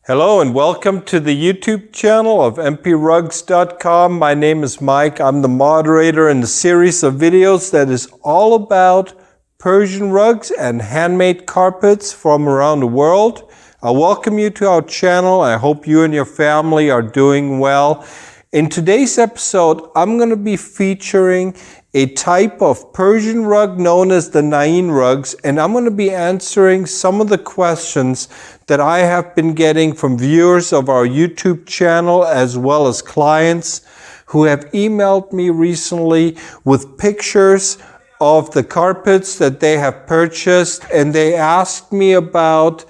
Hello and welcome to the YouTube channel of mprugs.com. My name is Mike. I'm the moderator in the series of videos that is all about Persian rugs and handmade carpets from around the world. I welcome you to our channel. I hope you and your family are doing well. In today's episode, I'm going to be featuring a type of Persian rug known as the Nain rugs, and I'm going to be answering some of the questions that I have been getting from viewers of our YouTube channel as well as clients who have emailed me recently with pictures of the carpets that they have purchased, and they asked me about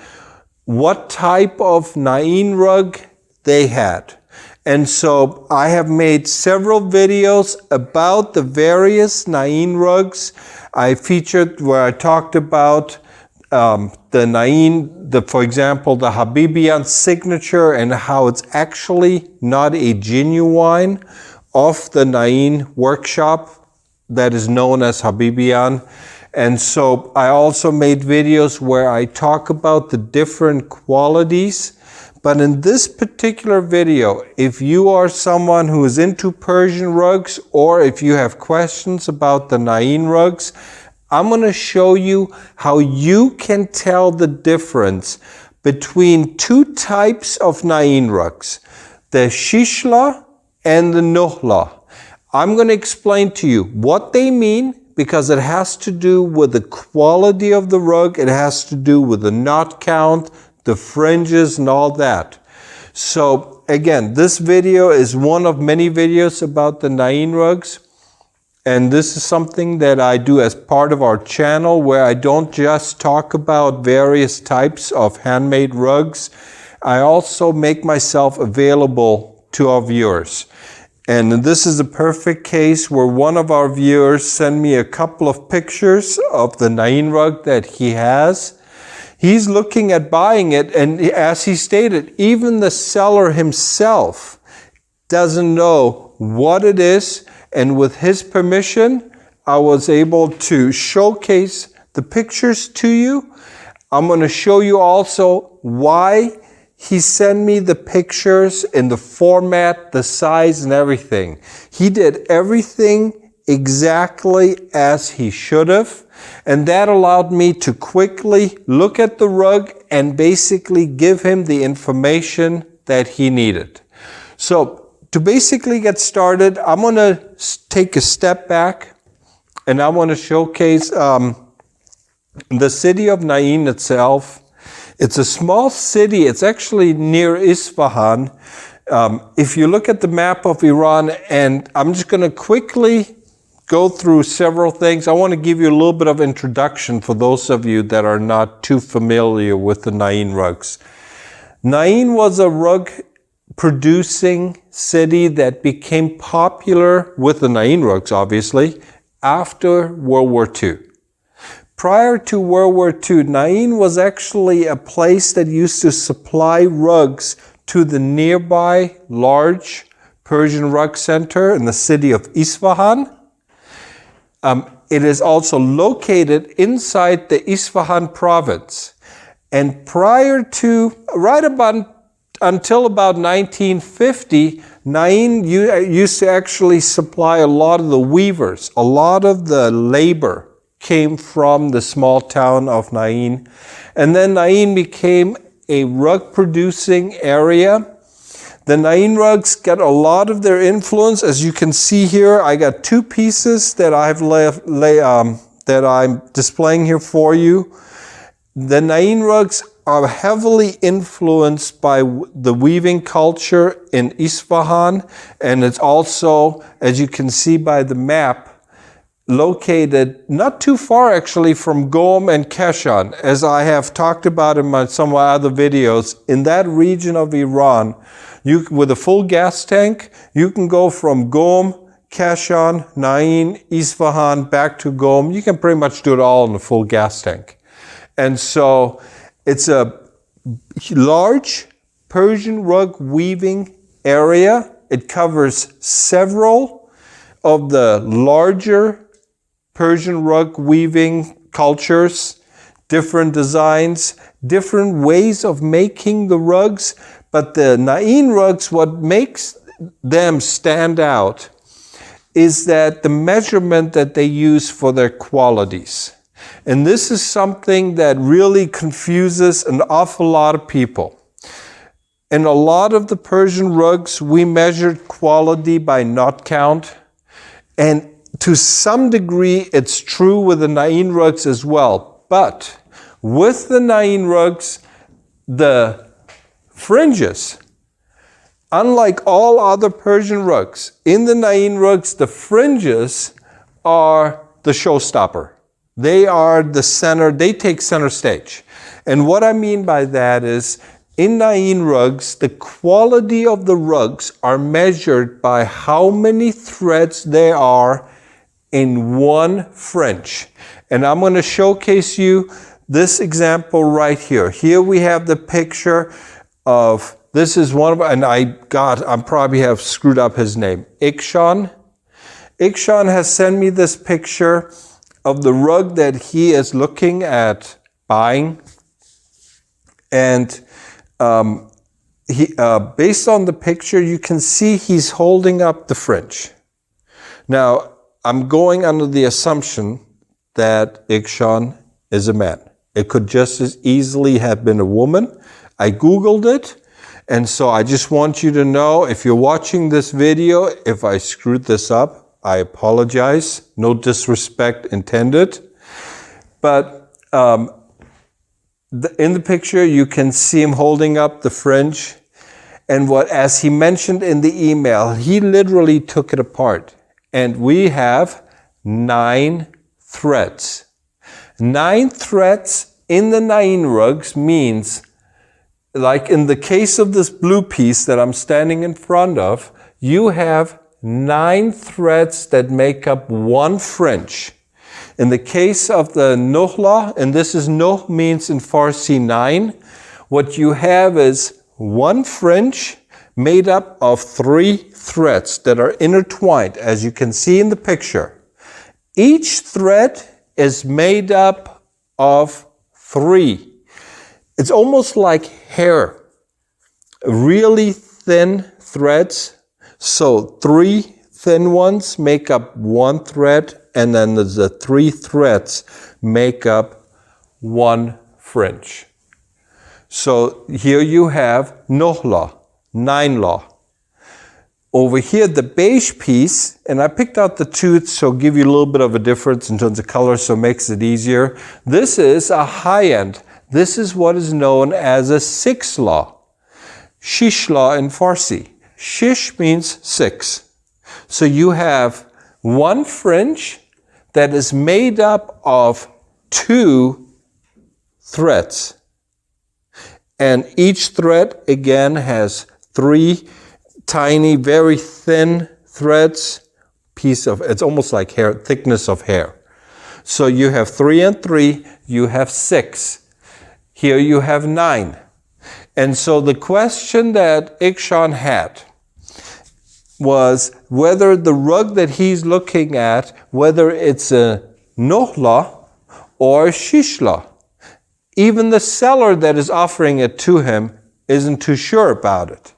what type of Nain rug they had. And so I have made several videos about the various Nain rugs. I featured where I talked about the Nain, for example, the Habibian signature, and how it's actually not a genuine of the Nain workshop that is known as Habibian. And so I also made videos where I talk about the different qualities. But in this particular video, if you are someone who is into Persian rugs, or if you have questions about the Nain rugs, I'm going to show you how you can tell the difference between two types of Nain rugs, the Shishla and the Nohla. I'm going to explain to you what they mean, because it has to do with the quality of the rug, it has to do with the knot count, the fringes and all that. So again, this video is one of many videos about the Nain rugs. And this is something that I do as part of our channel, where I don't just talk about various types of handmade rugs. I also make myself available to our viewers. And this is a perfect case where one of our viewers sent me a couple of pictures of the Nain rug that he has. He's looking at buying it, and as he stated, even the seller himself doesn't know what it is. And with his permission, I was able to showcase the pictures to you. I'm going to show you also why he sent me the pictures in the format, the size, and everything. He did everything exactly as he should have. And that allowed me to quickly look at the rug and basically give him the information that he needed. So to basically get started, I'm going to take a step back and I want to showcase the city of Nain itself. It's a small city. It's actually near Isfahan. If you look at the map of Iran, and I'm just going to quickly go through several things. I want to give you a little bit of introduction for those of you that are not too familiar with the Nain rugs. Nain was a rug producing city that became popular with the Nain rugs, obviously, after World War II. Prior to World War II, Nain was actually a place that used to supply rugs to the nearby large Persian rug center in the city of Isfahan. It is also located inside the Isfahan province. And prior to, until about 1950, Nain used to actually supply a lot of the weavers. A lot of the labor came from the small town of Nain. And then Nain became a rug producing area. The Nain rugs got a lot of their influence. As you can see here, I got two pieces that that I'm displaying here for you. The Nain rugs are heavily influenced by the weaving culture in Isfahan, and it's also, as you can see by the map, located not too far actually from Qom and Kashan. As I have talked about in some of my other videos, in that region of Iran, with a full gas tank, you can go from Qom, Kashan, Nain, Isfahan, back to Qom. You can pretty much do it all in a full gas tank. And so it's a large Persian rug weaving area. It covers several of the larger Persian rug weaving cultures. different designs, different ways of making the rugs. But the Nain rugs, what makes them stand out is that the measurement that they use for their qualities. And this is something that really confuses an awful lot of people. In a lot of the Persian rugs, we measured quality by knot count. And to some degree, it's true with the Nain rugs as well. But with the Nain rugs, the fringes, unlike all other Persian rugs, in the Nain rugs, the fringes are the showstopper. They are the center, they take center stage. And what I mean by that is, in Nain rugs, the quality of the rugs are measured by how many threads there are in one fringe. And I'm going to showcase you this example right here. Here we have the picture of, this is one of, and I probably have screwed up his name, Ikshan. Ikshan has sent me this picture of the rug that he is looking at buying. And based on the picture, you can see he's holding up the fringe. Now, I'm going under the assumption that Ikshan is a man. It could just as easily have been a woman. I Googled it, and so I just want you to know, if you're watching this video, if I screwed this up, I apologize. No disrespect intended. But in the picture, you can see him holding up the fringe. And as he mentioned in the email, he literally took it apart. And we have 9 threads. 9 threads in the Nain rugs means, like in the case of this blue piece that I'm standing in front of, you have 9 threads that make up one fringe. In the case of the Nohla, and this is Noh means in Farsi 9, what you have is one fringe made up of 3 threads that are intertwined, as you can see in the picture. Each thread is made up of 3. It's almost like hair, really thin threads. So 3 thin ones make up one thread, and then the 3 threads make up one fringe. So here you have Nohla, 9 law. Over here, the beige piece, and I picked out the 2, so give you a little bit of a difference in terms of color, so it makes it easier. This is a high end. This is what is known as a 6 law. Shishla in Farsi. Shish means 6. So you have one fringe that is made up of 2 threads. And each thread, again, has 3 tiny, very thin threads. It's almost like hair, thickness of hair. So you have 3 and 3, you have 6. Here you have 9. And so the question that Ikshan had was whether the rug that he's looking at, whether it's a Nohla or Shishla. Even the seller that is offering it to him isn't too sure about it.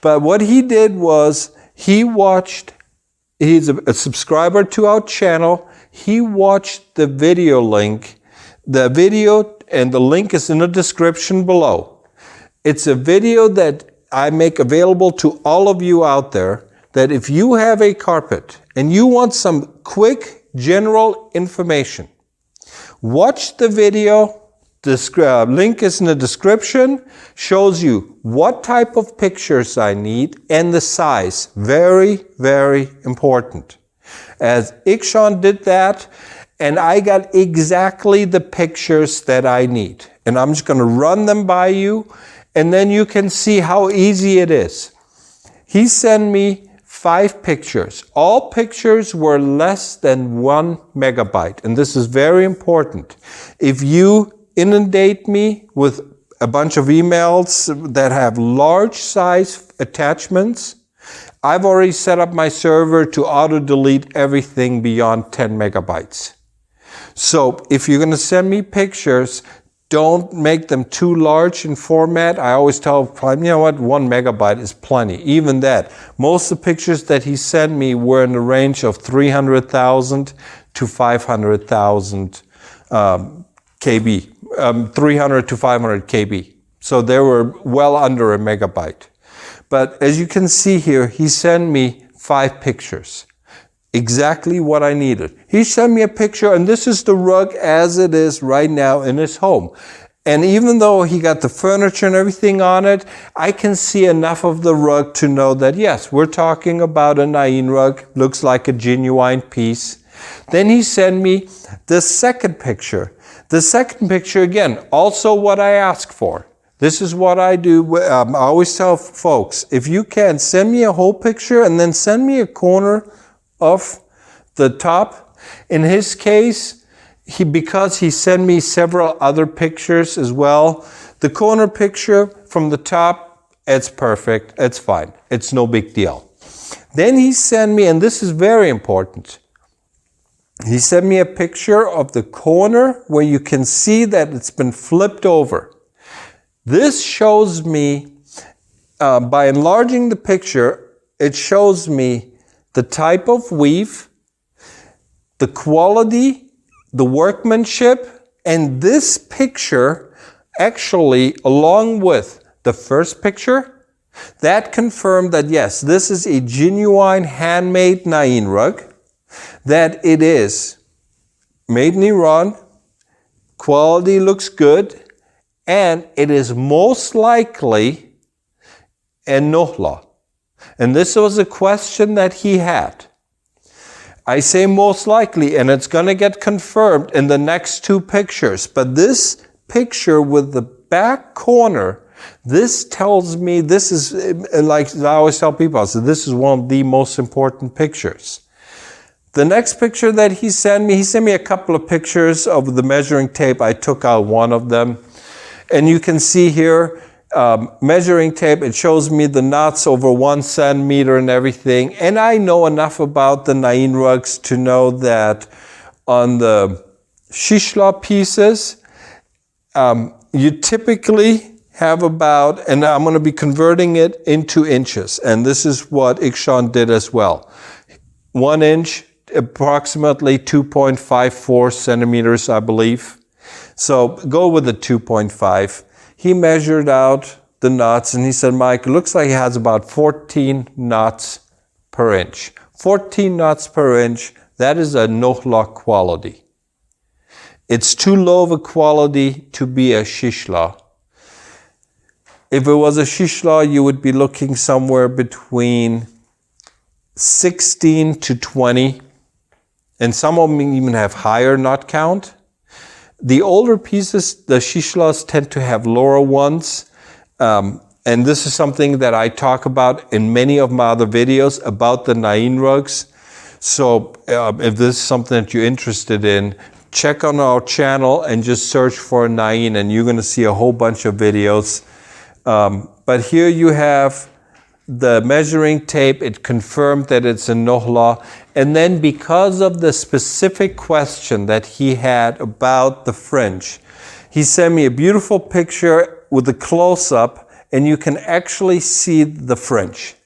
But what he did was he's a subscriber to our channel. He watched the video link. The video and the link is in the description below. It's a video that I make available to all of you out there, that if you have a carpet and you want some quick general information, watch the video. The link is in the description, shows you what type of pictures I need and the size. Very, very important. As Ikshan did that, and I got exactly the pictures that I need. And I'm just going to run them by you, and then you can see how easy it is. He sent me 5 pictures. All pictures were less than 1 megabyte. And this is very important. If you inundate me with a bunch of emails that have large size attachments, I've already set up my server to auto delete everything beyond 10 megabytes. So if you're going to send me pictures, don't make them too large in format. I always tell clients, you know what, 1 megabyte is plenty. Even that. Most of the pictures that he sent me were in the range of 300,000 to 500,000 KB, 300 to 500 KB. So they were well under a megabyte. But as you can see here, he sent me 5 pictures. Exactly what I needed. He sent me a picture, and this is the rug as it is right now in his home. And even though he got the furniture and everything on it, I can see enough of the rug to know that yes, we're talking about a Nain rug. Looks like a genuine piece. Then he sent me the second picture. The second picture, again, also what I asked for. This is what I do. I always tell folks, if you can, send me a whole picture and then send me a corner of the top. In his case, because he sent me several other pictures as well, the corner picture from the top, it's perfect, it's fine, it's no big deal. Then he sent me, and this is very important, he sent me a picture of the corner where you can see that it's been flipped over. This shows me, by enlarging the picture, it shows me the type of weave, the quality, the workmanship, and this picture actually, along with the first picture, that confirmed that yes, this is a genuine handmade Nain rug, that it is made in Iran, quality looks good, and it is most likely a Nohla. And this was a question that he had. I say most likely, and it's going to get confirmed in the next 2 pictures. But this picture with the back corner, this tells me, this is, like I always tell people, I said, this is one of the most important pictures. The next picture that he sent me a couple of pictures of the measuring tape. I took out one of them. And you can see here, measuring tape, it shows me the knots over 1 centimeter and everything. And I know enough about the Nain rugs to know that on the Shishla pieces, you typically have about, and I'm going to be converting it into inches. And this is what Ikshan did as well. 1 inch, approximately 2.54 centimeters, I believe. So go with the 2.5. He measured out the knots and he said, Mike, it looks like he has about 14 knots per inch. 14 knots per inch, that is a Nohla quality. It's too low of a quality to be a Shishla. If it was a Shishla, you would be looking somewhere between 16 to 20, and some of them even have higher knot count. The older pieces, the Shishlas, tend to have lower ones. And this is something that I talk about in many of my other videos about the Nain rugs. So if this is something that you're interested in, check on our channel and just search for Nain and you're going to see a whole bunch of videos. But here you have the measuring tape. It confirmed that it's a Nohla. And then because of the specific question that he had about the fringe, he sent me a beautiful picture with a close-up and you can actually see the fringe.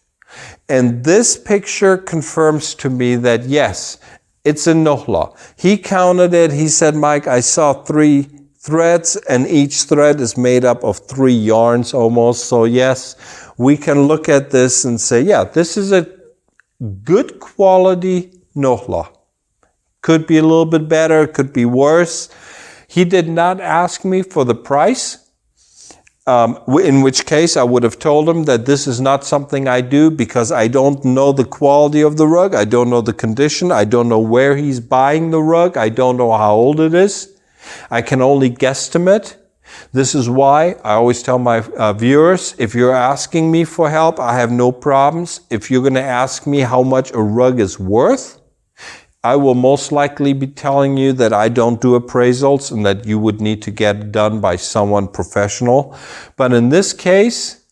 And this picture confirms to me that yes, it's a Nohla. He counted it. He said, Mike, I saw 3 threads and each thread is made up of 3 yarns almost. So yes, we can look at this and say, yeah, this is a good quality Nohla. Could be a little bit better, could be worse. He did not ask me for the price, in which case I would have told him that this is not something I do because I don't know the quality of the rug, I don't know the condition, I don't know where he's buying the rug, I don't know how old it is. I can only guesstimate. This is why I always tell my viewers, if you're asking me for help, I have no problems. If you're going to ask me how much a rug is worth, I will most likely be telling you that I don't do appraisals and that you would need to get it done by someone professional. But in this case,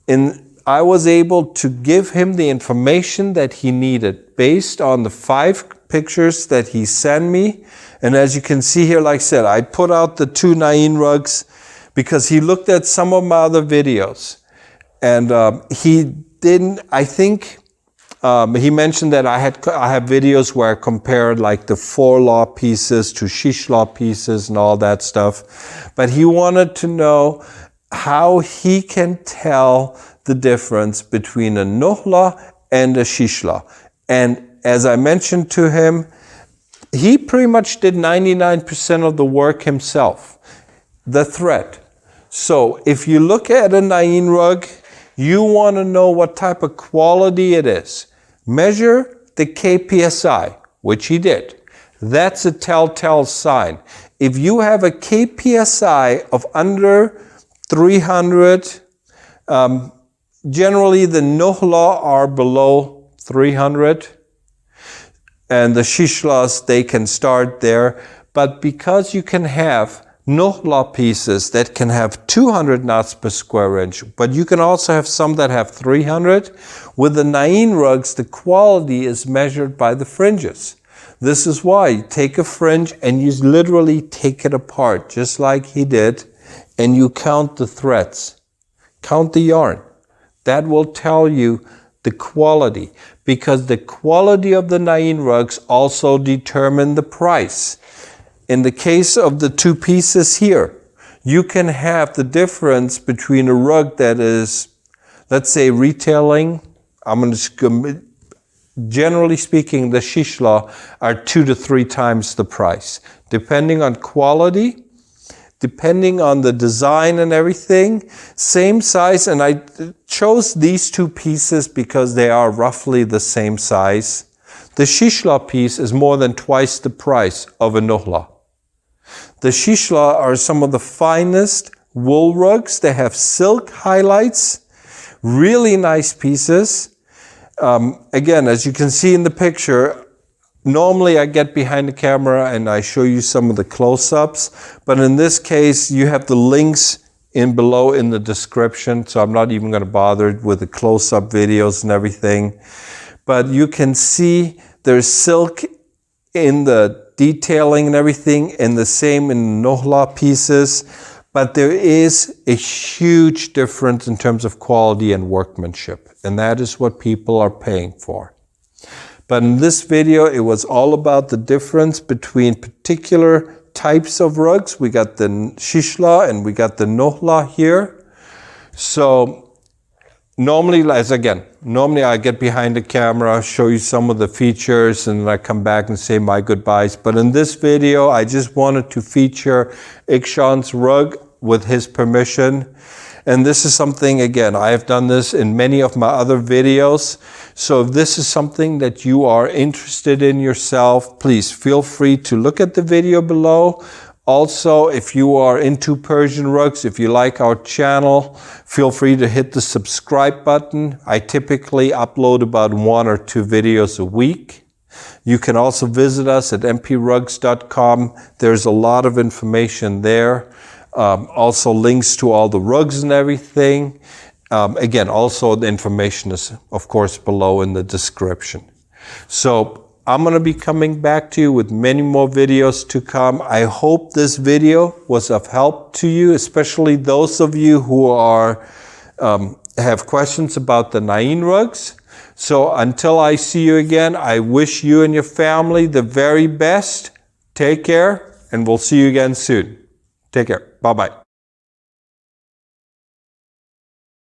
I was able to give him the information that he needed based on the 5 pictures that he sent me. And as you can see here, like I said, I put out the 2 Nain rugs because he looked at some of my other videos. And he didn't, I think, he mentioned that I have videos where I compared like the 4-law pieces to Shishla pieces and all that stuff. But he wanted to know how he can tell the difference between a Nohla and a Shishla. And as I mentioned to him, he pretty much did 99% of the work himself, the thread. So if you look at a Nain rug, you want to know what type of quality it is. Measure the KPSI, which he did. That's a telltale sign. If you have a KPSI of under 300, generally the Nohla are below 300. And the Shishlas, they can start there. But because you can have Nohla pieces that can have 200 knots per square inch, but you can also have some that have 300. With the Nain rugs, the quality is measured by the fringes. This is why you take a fringe and you literally take it apart, just like he did, and you count the threads, count the yarn. That will tell you the quality, because the quality of the Nain rugs also determine the price. In the case of the 2 pieces here, you can have the difference between a rug that is, let's say, retailing. Generally speaking, the Shishla are 2 to 3 times the price, depending on quality, depending on the design and everything. Same size, and I chose these 2 pieces because they are roughly the same size. The Shishla piece is more than twice the price of a Nohla. The Shishla are some of the finest wool rugs. They have silk highlights, really nice pieces. Again, as you can see in the picture, normally I get behind the camera and I show you some of the close-ups, but in this case you have the links below in the description, so I'm not even going to bother with the close-up videos and everything. But you can see there's silk in the detailing and everything, and the same in Nohla pieces, but there is a huge difference in terms of quality and workmanship, and that is what people are paying for. But in this video, it was all about the difference between particular types of rugs. We got the Shishla and we got the Nohla here. So normally I get behind the camera, show you some of the features, and then I come back and say my goodbyes. But in this video, I just wanted to feature Ikshan's rug with his permission. And this is something, again, I have done this in many of my other videos. So if this is something that you are interested in yourself, please feel free to look at the video below. Also, if you are into Persian rugs, if you like our channel, feel free to hit the subscribe button. I typically upload about 1 or 2 videos a week. You can also visit us at nprugs.com. There's a lot of information there. Also links to all the rugs and everything. Again, also the information is, of course, below in the description. So I'm going to be coming back to you with many more videos to come. I hope this video was of help to you, especially those of you who are have questions about the Nain rugs. So until I see you again, I wish you and your family the very best. Take care, and we'll see you again soon. Take care. Bye-bye.